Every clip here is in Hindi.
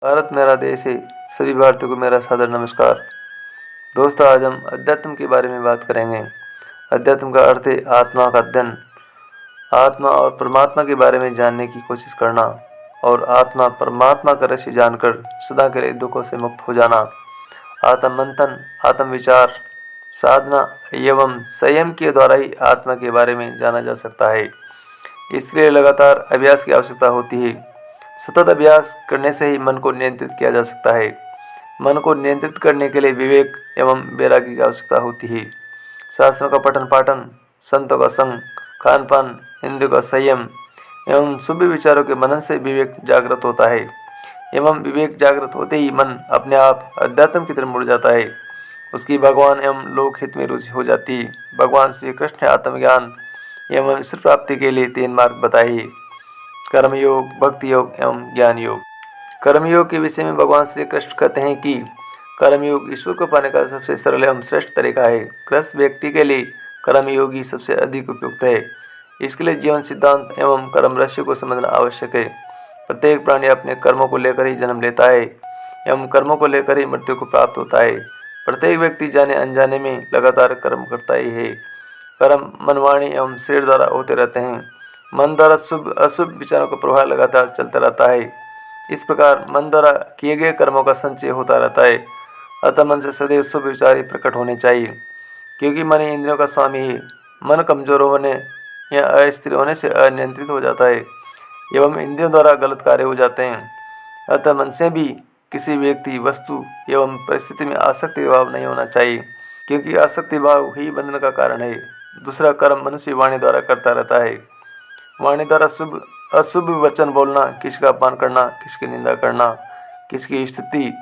भारत मेरा देश है। सभी भारतीयों को मेरा सादर नमस्कार। दोस्तों, आज हम अध्यात्म के बारे में बात करेंगे। अध्यात्म का अर्थ है आत्मा का अध्ययन, आत्मा और परमात्मा के बारे में जानने की कोशिश करना और आत्मा परमात्मा का रहस्य जानकर सदा के लिए दुखों से मुक्त हो जाना। आत्म मंथन, आत्म विचार, साधना एवं संयम के द्वारा ही आत्मा के बारे में जाना जा सकता है। इसके लिए लगातार अभ्यास की आवश्यकता होती है। सतत अभ्यास करने से ही मन को नियंत्रित किया जा सकता है। मन को नियंत्रित करने के लिए विवेक एवं वैराग्य की आवश्यकता होती है। शास्त्रों का पठन पाठन, संतों का संग, खान पान, इंद्रियों का संयम एवं शुभ विचारों के मनन से विवेक जागृत होता है एवं विवेक जागृत होते ही मन अपने आप अध्यात्म की तरफ मुड़ जाता है। उसकी भगवान एवं लोक हित में रुचि हो जाती है। भगवान श्री कृष्ण ने आत्मज्ञान एवं ईश्वर प्राप्ति के लिए 3 मार्ग बताए हैं: कर्मयोग, भक्ति योग एवं ज्ञान योग। कर्मयोग के विषय में भगवान श्री कृष्ण कहते हैं कि कर्मयोग ईश्वर को पाने का सबसे सरल एवं श्रेष्ठ तरीका है। गृहस्थ व्यक्ति के लिए कर्मयोग ही सबसे अधिक उपयुक्त है। इसके लिए जीवन सिद्धांत एवं कर्म रहस्य को समझना आवश्यक है। प्रत्येक प्राणी अपने कर्मों को लेकर ही जन्म लेता है एवं कर्मों को लेकर ही मृत्यु को प्राप्त होता है। प्रत्येक व्यक्ति जाने अनजाने में लगातार कर्म करता ही है। कर्म मन, वाणी एवं शरीर द्वारा होते रहते हैं। मन द्वारा शुभ अशुभ विचारों का प्रभाव लगातार चलता रहता है। इस प्रकार मन द्वारा किए गए कर्मों का संचय होता रहता है। अतः मन से सदैव शुभ विचार ही प्रकट होने चाहिए, क्योंकि मन ही इंद्रियों का स्वामी है। मन कमजोर होने या अस्थिर होने से अनियंत्रित हो जाता है एवं इंद्रियों द्वारा गलत कार्य हो जाते हैं। अतः मन से भी किसी व्यक्ति, वस्तु एवं परिस्थिति में आसक्ति भाव नहीं होना चाहिए, क्योंकि आसक्ति भाव ही बंधन का कारण है। दूसरा कर्म मनुष्य वाणी द्वारा करता रहता है। वाणी द्वारा शुभ अशुभ वचन बोलना, किसका अपमान करना, किसकी निंदा करना, किसकी स्थिति,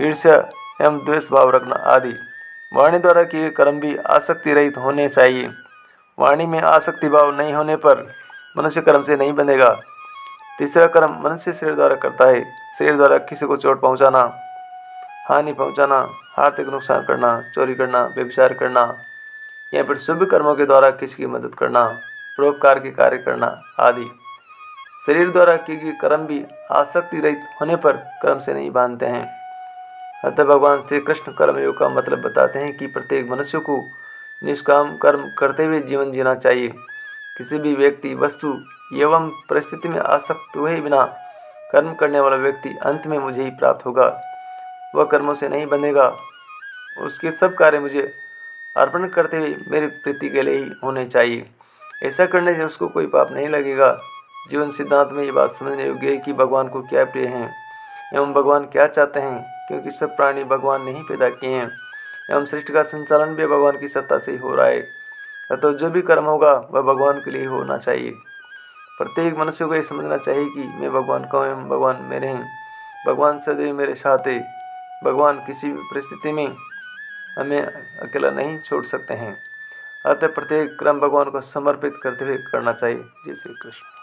ईर्ष्या एवं द्वेष भाव रखना आदि। वाणी द्वारा किए कर्म भी आसक्ति रहित होने चाहिए। वाणी में आसक्ति भाव नहीं होने पर मनुष्य कर्म से नहीं बंधेगा। तीसरा कर्म मनुष्य शरीर द्वारा करता है। शरीर द्वारा किसी को चोट पहुंचाना, हानि पहुंचाना, आर्थिक नुकसान करना, चोरी करना, व्यभिचार करना, या फिर शुभ कर्मों के द्वारा किसी की मदद करना, परोपकार के कार्य करना आदि। शरीर द्वारा किए गए कर्म भी आसक्ति रहित होने पर कर्म से नहीं बांधते हैं। अतः भगवान श्री कृष्ण कर्मयोग का मतलब बताते हैं कि प्रत्येक मनुष्य को निष्काम कर्म करते हुए जीवन जीना चाहिए। किसी भी व्यक्ति, वस्तु एवं परिस्थिति में आसक्त हुए बिना कर्म करने वाला व्यक्ति अंत में मुझे ही प्राप्त होगा। वह कर्मों से नहीं बंधेगा। उसके सब कार्य मुझे अर्पण करते हुए मेरी प्रीति के लिए ही होने चाहिए। ऐसा करने से उसको कोई पाप नहीं लगेगा। जीवन सिद्धांत में ये बात समझने योग्य है कि भगवान को क्या प्रिय है एवं भगवान क्या चाहते हैं, क्योंकि सब प्राणी भगवान ने ही पैदा किए हैं एवं सृष्टि का संचालन भी भगवान की सत्ता से ही हो रहा है। अतः जो भी कर्म होगा वह भगवान के लिए होना चाहिए। प्रत्येक मनुष्य को ये समझना चाहिए कि मैं भगवान का हूँ एवं भगवान मेरे हैं। भगवान सदैव मेरे साथ है। भगवान किसी भी परिस्थिति में हमें अकेला नहीं छोड़ सकते हैं। अतः प्रत्येक कर्म भगवान को समर्पित करते हुए करना चाहिए। जय श्री कृष्ण।